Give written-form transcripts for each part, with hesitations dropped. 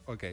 Ok.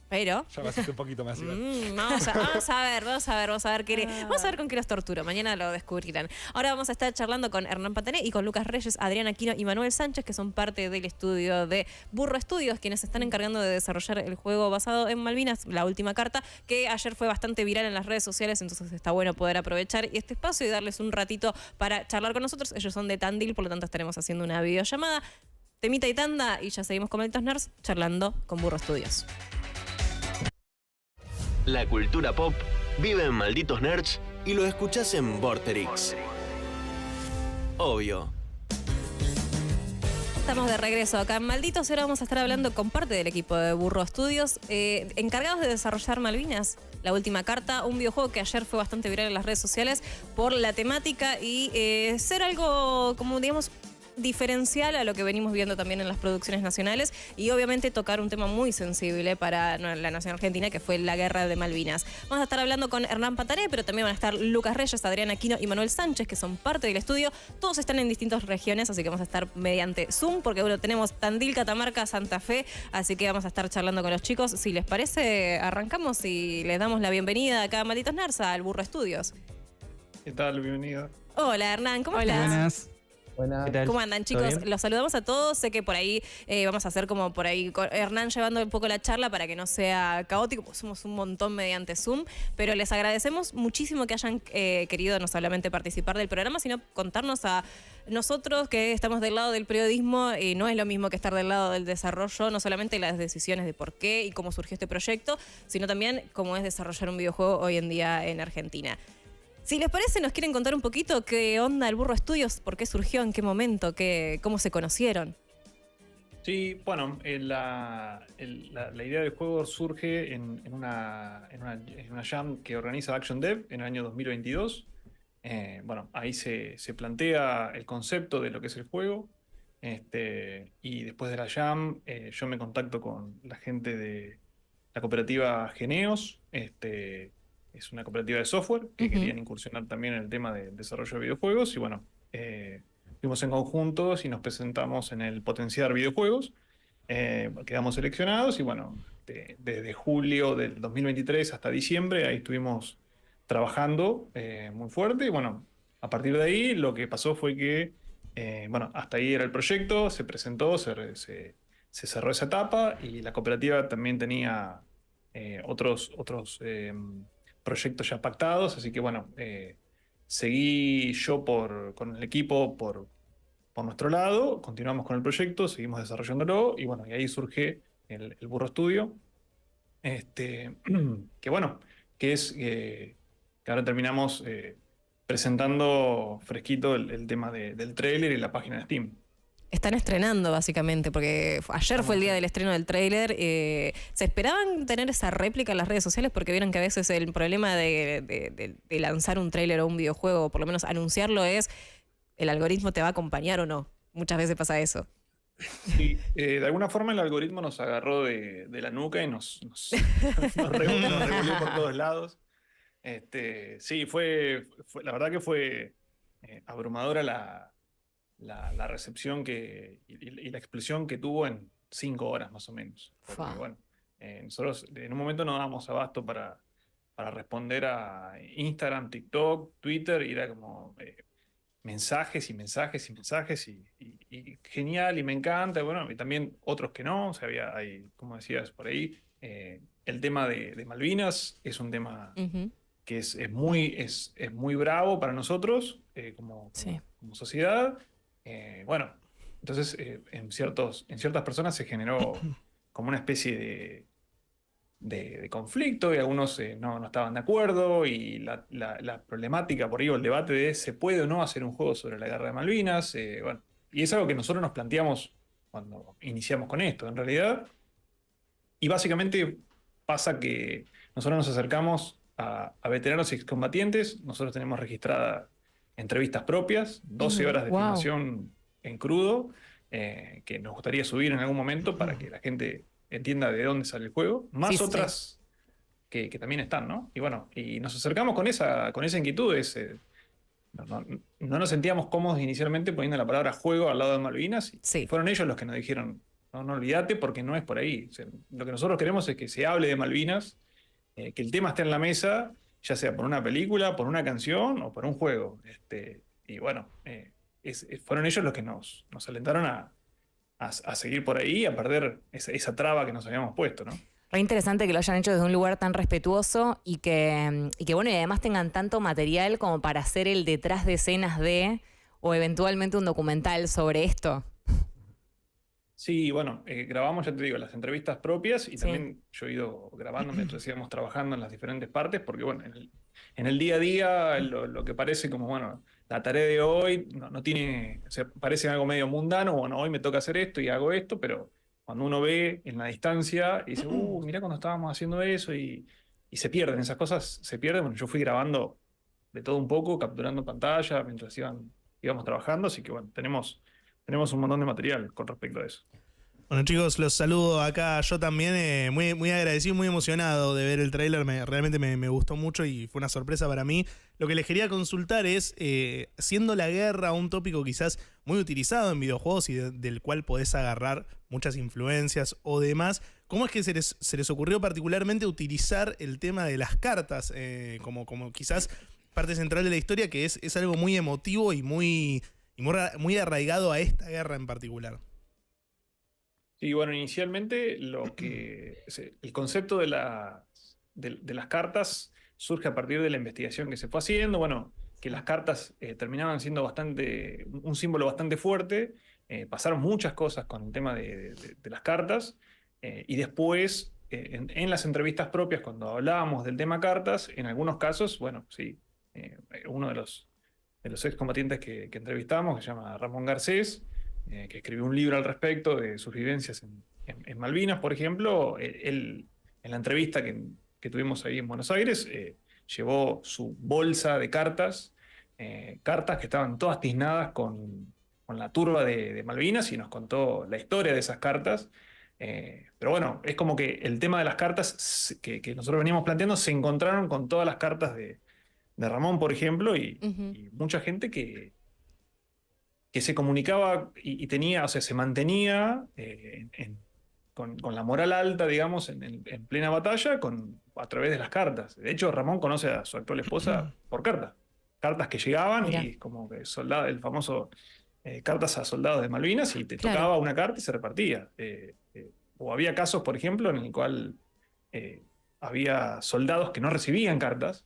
Pero Ya me asusté un poquito más igual. vamos a ver qué, vamos a ver con qué los torturo. Mañana lo descubrirán. Ahora vamos a estar charlando con Hernán Patané y con Lucas Reyes, Adrián Aquino y Manuel Sánchez, que son parte del estudio de Burro Studios, quienes se están encargando de desarrollar el juego basado en Malvinas, La Última Carta, que ayer fue bastante viral en las redes sociales, entonces está bueno poder aprovechar este espacio y darles un ratito para charlar con nosotros. Ellos son de Tandil, por lo tanto estaremos haciendo una videollamada. Temita y tanda, y ya seguimos con Malditos Nerds charlando con Burro Studios. La cultura pop vive en Malditos Nerds y lo escuchás en Vorterix. Obvio. Estamos de regreso acá en Malditos y ahora vamos a estar hablando con parte del equipo de Burro Studios, encargados de desarrollar Malvinas, La Última Carta, un videojuego que ayer fue bastante viral en las redes sociales por la temática y ser algo, como digamos, diferencial a lo que venimos viendo también en las producciones nacionales y obviamente tocar un tema muy sensible para la nación argentina, que fue la guerra de Malvinas. Vamos a estar hablando con Hernán Patané, pero también van a estar Lucas Reyes, Adrián Aquino y Manuel Sánchez, que son parte del estudio. Todos están en distintas regiones, así que vamos a estar mediante Zoom, porque bueno, tenemos Tandil, Catamarca, Santa Fe, así que vamos a estar charlando con los chicos. Si les parece, arrancamos y les damos la bienvenida acá a Malditos Nerds, al Burro Studios. ¿Qué tal? Bienvenido. Hola Hernán, ¿cómo estás? Buenas. Buenas. ¿Qué tal? ¿Cómo andan, chicos? Los saludamos a todos. Sé que por ahí vamos a hacer como por ahí con Hernán llevando un poco la charla para que no sea caótico, pues somos un montón mediante Zoom, pero les agradecemos muchísimo que hayan querido no solamente participar del programa, sino contarnos a nosotros que estamos del lado del periodismo, y no es lo mismo que estar del lado del desarrollo, no solamente las decisiones de por qué y cómo surgió este proyecto, sino también cómo es desarrollar un videojuego hoy en día en Argentina. Si les parece, nos quieren contar un poquito qué onda el Burro Studios, por qué surgió, en qué momento, cómo se conocieron. Sí, bueno, la idea del juego surge en una jam que organiza Action Dev en el año 2022. Bueno, ahí se plantea el concepto de lo que es el juego. Y después de la jam, yo me contacto con la gente de la cooperativa Geneos. Es una cooperativa de software que querían incursionar también en el tema de desarrollo de videojuegos. Y bueno, fuimos en conjuntos y nos presentamos en el Potenciar Videojuegos. Quedamos seleccionados y bueno, desde julio del 2023 hasta diciembre ahí estuvimos trabajando muy fuerte. Y bueno, a partir de ahí lo que pasó fue que, bueno, hasta ahí era el proyecto, se presentó, se cerró esa etapa y la cooperativa también tenía otros proyectos ya pactados, así que bueno, seguí yo con el equipo por nuestro lado, continuamos con el proyecto, seguimos desarrollándolo y bueno, y ahí surge el Burro Studio, que bueno, que es que ahora terminamos presentando fresquito el tema del tráiler y la página de Steam. Están estrenando, básicamente, porque ayer fue el día del estreno del tráiler. ¿Se esperaban tener esa réplica en las redes sociales? Porque vieron que a veces el problema de lanzar un tráiler o un videojuego, o por lo menos anunciarlo, es el algoritmo te va a acompañar o no. Muchas veces pasa eso. Sí, de alguna forma el algoritmo nos agarró de la nuca y nos revolvió por todos lados. Sí, la verdad que fue abrumadora la recepción y la explosión que tuvo en 5 horas más o menos. Porque, bueno, nosotros en un momento no dábamos abasto para responder a Instagram, TikTok, Twitter, y era como mensajes y mensajes y mensajes y genial y me encanta. Bueno, y también otros que no, o sea, hay, como decías por ahí, el tema de Malvinas es un tema que es muy bravo para nosotros como sociedad. Bueno, entonces en ciertas personas se generó como una especie de conflicto y algunos no estaban de acuerdo y la problemática por ahí o el debate de ¿se puede o no hacer un juego sobre la guerra de Malvinas? Bueno, y es algo que nosotros nos planteamos cuando iniciamos con esto, en realidad. Y básicamente pasa que nosotros nos acercamos a veteranos y excombatientes. Nosotros tenemos registradas entrevistas propias, 12 horas de filmación en crudo, que nos gustaría subir en algún momento para que la gente entienda de dónde sale el juego, más otras que también están, ¿no? Y bueno, y nos acercamos con esa inquietud. No nos sentíamos cómodos inicialmente poniendo la palabra juego al lado de Malvinas. Y fueron ellos los que nos dijeron, no olvídate porque no es por ahí. O sea, lo que nosotros queremos es que se hable de Malvinas, que el tema esté en la mesa, ya sea por una película, por una canción o por un juego. Y bueno, fueron ellos los que nos alentaron a seguir por ahí, a perder esa traba que nos habíamos puesto, ¿no? Re interesante que lo hayan hecho desde un lugar tan respetuoso y que bueno, y además tengan tanto material como para hacer el detrás de escenas o eventualmente un documental sobre esto. Sí, bueno, grabamos, ya te digo, las entrevistas propias y también yo he ido grabando mientras íbamos trabajando en las diferentes partes, porque bueno, en el día a día lo que parece como, bueno, la tarea de hoy no tiene, o sea, parece algo medio mundano, bueno, hoy me toca hacer esto y hago esto, pero cuando uno ve en la distancia y dice, mirá cuando estábamos haciendo eso y se pierden, esas cosas se pierden. Bueno, yo fui grabando de todo un poco, capturando pantalla mientras íbamos trabajando, así que bueno, tenemos un montón de material con respecto a eso. Bueno, chicos, los saludo acá. Yo también muy, muy agradecido, muy emocionado de ver el tráiler. Realmente me gustó mucho y fue una sorpresa para mí. Lo que les quería consultar es, siendo la guerra un tópico quizás muy utilizado en videojuegos y del cual podés agarrar muchas influencias o demás, ¿cómo es que se les ocurrió particularmente utilizar el tema de las cartas como quizás parte central de la historia, que es algo muy emotivo y muy arraigado a esta guerra en particular? Sí, bueno, inicialmente el concepto de las cartas surge a partir de la investigación que se fue haciendo. Bueno, que las cartas terminaban siendo un símbolo bastante fuerte. Pasaron muchas cosas con el tema de las cartas. Y después, en las entrevistas propias, cuando hablábamos del tema cartas, en algunos casos, bueno, sí, uno de los excombatientes que entrevistamos, que se llama Ramón Garcés, que escribió un libro al respecto de sus vivencias en Malvinas, por ejemplo. Él, en la entrevista que tuvimos ahí en Buenos Aires, llevó su bolsa de cartas que estaban todas tiznadas con la turba de Malvinas, y nos contó la historia de esas cartas. Pero bueno, es como que el tema de las cartas que nosotros veníamos planteando se encontraron con todas las cartas de Ramón, por ejemplo, y mucha gente que se comunicaba y tenía, o sea, se mantenía con la moral alta, digamos, en plena batalla a través de las cartas. De hecho, Ramón conoce a su actual esposa por cartas. Cartas que llegaban. Mirá. Y como que el famoso cartas a soldados de Malvinas, y te tocaba una carta y se repartía. O había casos, por ejemplo, en el cual había soldados que no recibían cartas,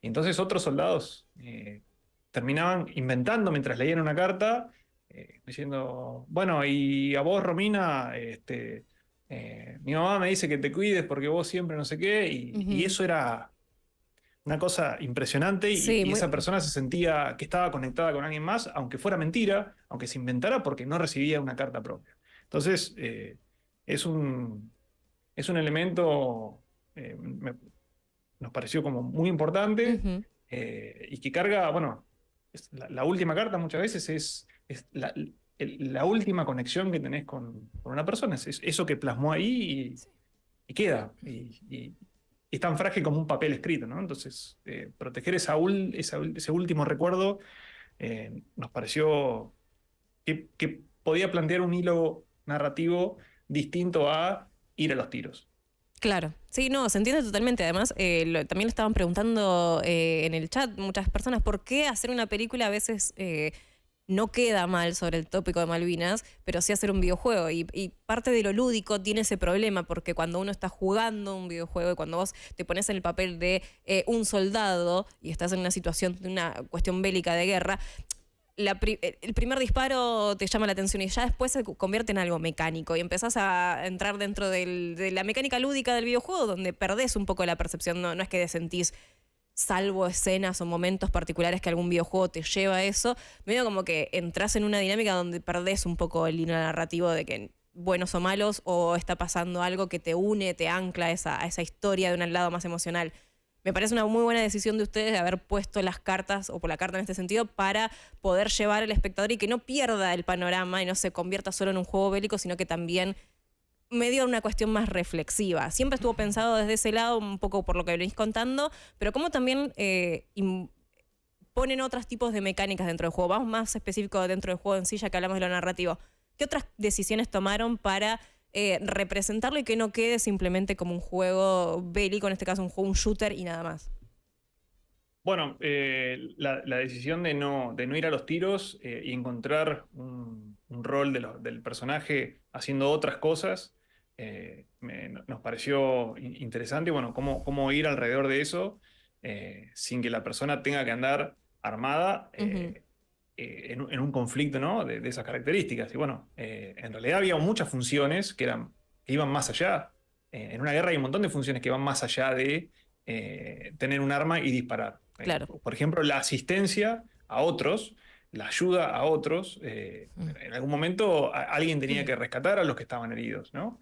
y entonces otros soldados terminaban inventando mientras leían una carta, diciendo, bueno, y a vos, Romina, mi mamá me dice que te cuides porque vos siempre no sé qué, y eso era una cosa impresionante, y esa persona se sentía que estaba conectada con alguien más, aunque fuera mentira, aunque se inventara, porque no recibía una carta propia. Entonces, es un elemento, nos pareció como muy importante, y que carga, bueno, la última carta muchas veces es la última conexión que tenés con una persona. Es eso que plasmó ahí y queda. Y es tan frágil como un papel escrito, ¿no? Entonces, proteger ese último recuerdo nos pareció que podía plantear un hilo narrativo distinto a ir a los tiros. Claro, sí, no, se entiende totalmente. Además, también lo estaban preguntando en el chat muchas personas, ¿por qué hacer una película a veces no queda mal sobre el tópico de Malvinas, pero sí hacer un videojuego? Y parte de lo lúdico tiene ese problema, porque cuando uno está jugando un videojuego y cuando vos te pones en el papel de un soldado y estás en una situación de una cuestión bélica de guerra, el primer disparo te llama la atención y ya después se convierte en algo mecánico y empezás a entrar dentro de la mecánica lúdica del videojuego, donde perdés un poco la percepción. No es que sentís, salvo escenas o momentos particulares que algún videojuego te lleva a eso, medio como que entras en una dinámica donde perdés un poco el hilo narrativo de que buenos o malos, o está pasando algo que te une, te ancla a esa historia de un lado más emocional. Me parece una muy buena decisión de ustedes de haber puesto las cartas, o por la carta en este sentido, para poder llevar al espectador y que no pierda el panorama y no se convierta solo en un juego bélico, sino que también me dio una cuestión más reflexiva. Siempre estuvo pensado desde ese lado, un poco por lo que venís contando, pero cómo también ponen otros tipos de mecánicas dentro del juego. Vamos más específico dentro del juego en sí, ya que hablamos de lo narrativo. ¿Qué otras decisiones tomaron para representarlo y que no quede simplemente como un juego bélico, en este caso un shooter y nada más? Bueno, la decisión de no ir a los tiros y encontrar un rol del personaje haciendo otras cosas nos pareció interesante. Y bueno, cómo ir alrededor de eso sin que la persona tenga que andar armada en un conflicto, ¿no? de esas características. Y bueno, en realidad había muchas funciones que iban más allá. En una guerra hay un montón de funciones que van más allá de tener un arma y disparar. Claro. Por ejemplo, la asistencia a otros, la ayuda a otros. En algún momento alguien tenía que rescatar a los que estaban heridos, ¿no?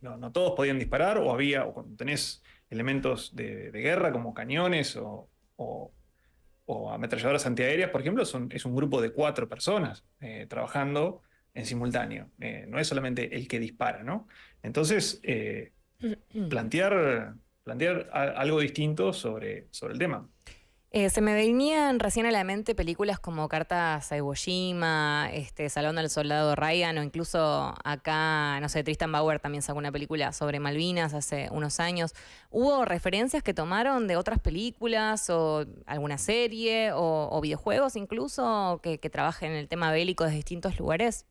No todos podían disparar, o cuando tenés elementos de guerra como cañones o ametralladoras antiaéreas, por ejemplo, es un grupo de 4 personas trabajando en simultáneo. No es solamente el que dispara, ¿no? Entonces, plantear algo distinto sobre el tema. Se me venían recién a la mente películas como Cartas a Iwo Jima, Salón del Soldado Ryan, o incluso acá, no sé, Tristan Bauer también sacó una película sobre Malvinas hace unos años. ¿Hubo referencias que tomaron de otras películas o alguna serie o videojuegos incluso que trabajen en el tema bélico desde distintos lugares?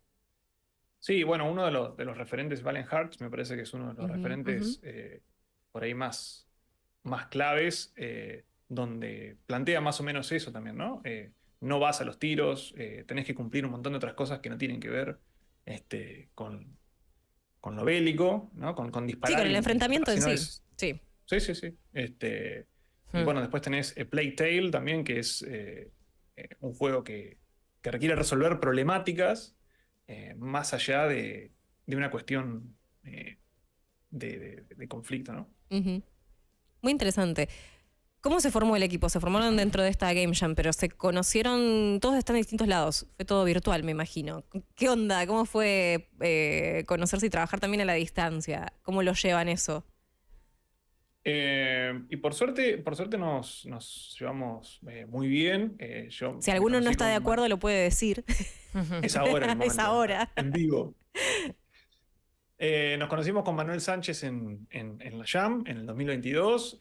Sí, bueno, uno de los referentes, Valiant Hearts, me parece que es uno de los referentes por ahí más claves, donde plantea más o menos eso también, ¿no? No vas a los tiros, tenés que cumplir un montón de otras cosas que no tienen que ver con lo bélico, ¿no? Con disparar. Sí, con el enfrentamiento en sí. Sí. Sí. Y bueno, después tenés Plague Tale también, que es un juego que requiere resolver problemáticas más allá de una cuestión de conflicto, ¿no? Muy interesante. ¿Cómo se formó el equipo? Se formaron dentro de esta Game Jam, pero se conocieron, todos están en distintos lados. Fue todo virtual, me imagino. ¿Qué onda? ¿Cómo fue conocerse y trabajar también a la distancia? ¿Cómo lo llevan eso? Y por suerte nos llevamos muy bien. Si alguno no está de acuerdo, lo puede decir. Es ahora el momento. Es ahora. En vivo. Nos conocimos con Manuel Sánchez en la Jam en el 2022.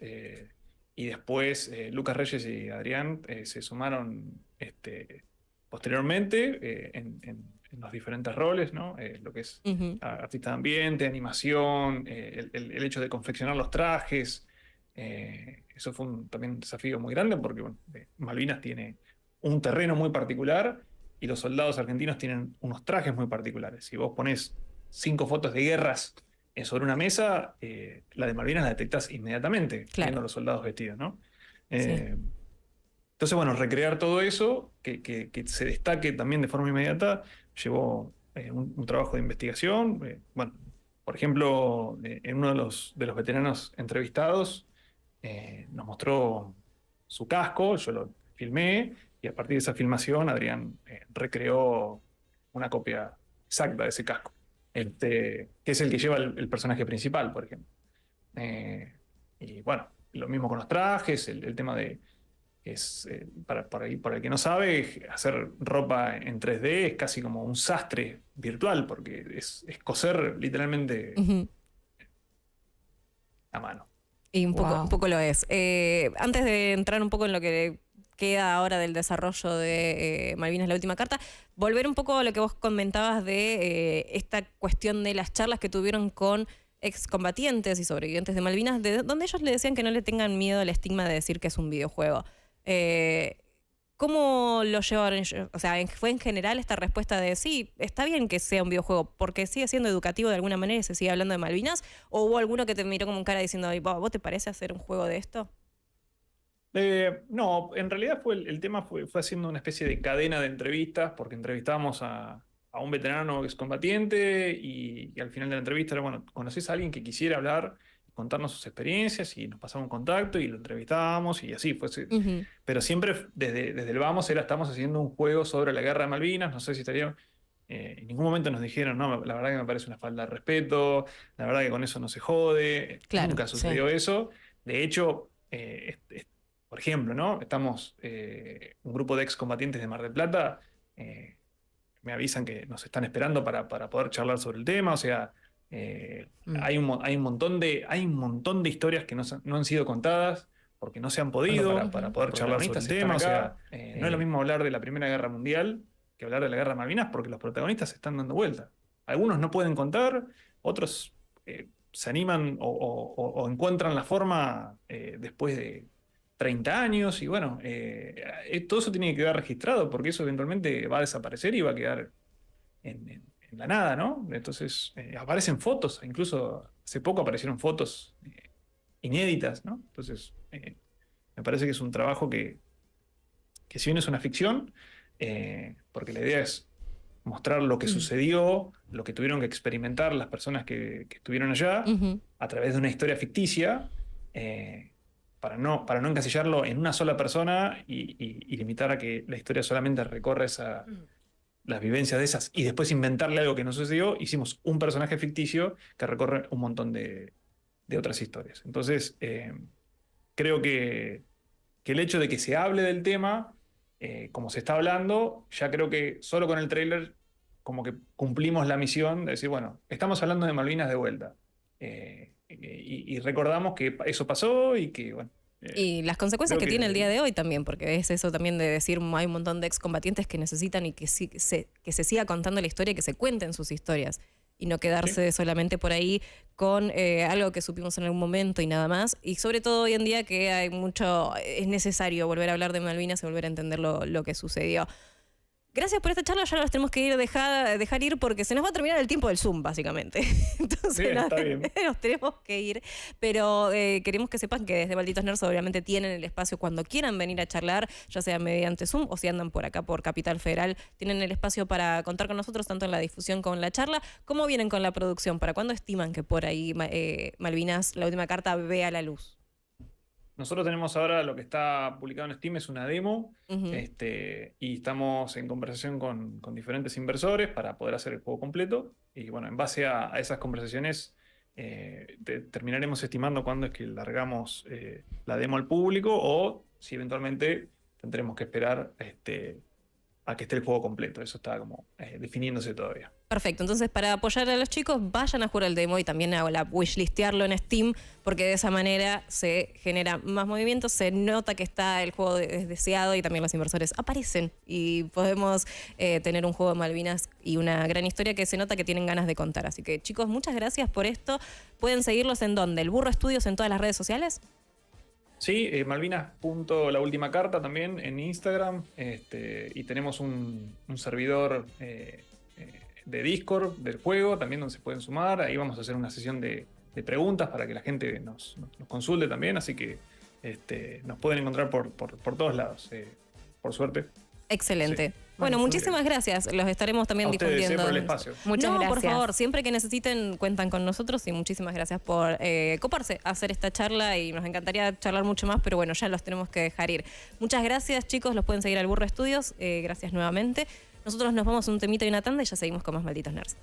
Y después Lucas Reyes y Adrián se sumaron posteriormente en los diferentes roles, ¿no? Lo que es artista de ambiente, animación, el hecho de confeccionar los trajes. Eso fue también un desafío muy grande porque bueno, Malvinas tiene un terreno muy particular y los soldados argentinos tienen unos trajes muy particulares. Si vos ponés 5 fotos de guerras sobre una mesa, la de Malvinas la detectás inmediatamente, viendo los soldados vestidos, ¿no? Entonces, bueno, recrear todo eso, que se destaque también de forma inmediata, llevó un trabajo de investigación. Bueno, por ejemplo, en uno de los veteranos entrevistados, nos mostró su casco, yo lo filmé, y a partir de esa filmación, Adrián recreó una copia exacta de ese casco. Que es el que lleva el personaje principal, por ejemplo. Y bueno, lo mismo con los trajes, el tema de para el que no sabe, hacer ropa en 3D es casi como un sastre virtual, porque es coser literalmente a mano. Y un poco lo es. Antes de entrar un poco en lo que queda ahora del desarrollo de Malvinas, la última carta, volver un poco a lo que vos comentabas de esta cuestión de las charlas que tuvieron con excombatientes y sobrevivientes de Malvinas, donde ellos le decían que no le tengan miedo al estigma de decir que es un videojuego. ¿Cómo lo llevaron ellos? O sea, ¿fue en general esta respuesta de sí, está bien que sea un videojuego porque sigue siendo educativo de alguna manera y se sigue hablando de Malvinas? ¿O hubo alguno que te miró como un cara diciendo, ¿vos te parece hacer un juego de esto? No, en realidad el tema fue haciendo una especie de cadena de entrevistas, porque entrevistábamos a un veterano excombatiente y al final de la entrevista era, bueno, ¿conocés a alguien que quisiera hablar, contarnos sus experiencias? Y nos pasaba un contacto y lo entrevistábamos y así fue. Pero siempre desde el vamos estamos haciendo un juego sobre la guerra de Malvinas, no sé si estaría... en ningún momento nos dijeron, no, la verdad que me parece una falta de respeto, la verdad que con eso no se jode, claro, nunca sucedió eso. De hecho, por ejemplo, ¿no? Estamos un grupo de excombatientes de Mar del Plata. me avisan que nos están esperando para poder charlar sobre el tema. O sea, hay un montón de historias que no han sido contadas porque no se han podido para poder charlar sobre el tema. O sea, no es lo mismo hablar de la Primera Guerra Mundial que hablar de la Guerra de Malvinas, porque los protagonistas se están dando vuelta. Algunos no pueden contar, otros se animan o encuentran la forma después de 30 años, y bueno, todo eso tiene que quedar registrado, porque eso eventualmente va a desaparecer y va a quedar en la nada, ¿no? Entonces, aparecen fotos, incluso hace poco aparecieron fotos inéditas, ¿no? Entonces, me parece que es un trabajo que si bien es una ficción, porque la idea es mostrar lo que sucedió, lo que tuvieron que experimentar las personas que estuvieron allá, a través de una historia ficticia, para no encasillarlo en una sola persona y limitar a que la historia solamente recorre las vivencias de esas y después inventarle algo que no sucedió. Hicimos un personaje ficticio que recorre un montón de otras historias. Entonces, creo que el hecho de que se hable del tema, como se está hablando, ya creo que solo con el tráiler como que cumplimos la misión de decir, bueno, estamos hablando de Malvinas de vuelta. Y recordamos que eso pasó y que, bueno... y las consecuencias que tiene el día de hoy también, porque es eso también de decir, hay un montón de excombatientes que necesitan y que se siga contando la historia, que se cuenten sus historias y no quedarse solamente por ahí con algo que supimos en algún momento y nada más. Y sobre todo hoy en día que hay mucho, es necesario volver a hablar de Malvinas y volver a entender lo que sucedió. Gracias por esta charla, ya nos tenemos que dejar ir porque se nos va a terminar el tiempo del Zoom, básicamente. Entonces, está bien. Nos tenemos que ir. Pero queremos que sepan que desde Malditos Nerds obviamente tienen el espacio cuando quieran venir a charlar, ya sea mediante Zoom o si andan por acá por Capital Federal, tienen el espacio para contar con nosotros tanto en la difusión como en la charla. ¿Cómo vienen con la producción? ¿Para cuándo estiman que por ahí Malvinas, la última carta, vea la luz? Nosotros tenemos ahora lo que está publicado en Steam, es una demo, y estamos en conversación con diferentes inversores para poder hacer el juego completo. Y bueno, en base a esas conversaciones terminaremos estimando cuándo es que largamos la demo al público, o si eventualmente tendremos que esperar a que esté el juego completo. Eso está como definiéndose todavía. Perfecto, entonces para apoyar a los chicos, vayan a jugar el demo y también a wishlistearlo en Steam, porque de esa manera se genera más movimiento, se nota que está el juego deseado y también los inversores aparecen y podemos tener un juego de Malvinas y una gran historia que se nota que tienen ganas de contar. Así que chicos, muchas gracias por esto. ¿Pueden seguirlos en dónde? ¿El Burro Estudios en todas las redes sociales? Sí, Malvinas.laultimacarta también en Instagram, y tenemos un servidor de Discord del juego también donde se pueden sumar. Ahí vamos a hacer una sesión de preguntas para que la gente nos consulte también, así que nos pueden encontrar por todos lados, por suerte. Excelente. Sí. Bueno, muchísimas gracias. Los estaremos también difundiendo. Por el espacio. Muchas gracias. Por favor, siempre que necesiten cuentan con nosotros y muchísimas gracias por coparse a hacer esta charla y nos encantaría charlar mucho más, pero bueno, ya los tenemos que dejar ir. Muchas gracias, chicos. Los pueden seguir al Burro Estudios. Gracias nuevamente. Nosotros nos vamos un temita y una tanda y ya seguimos con más Malditos Nerds.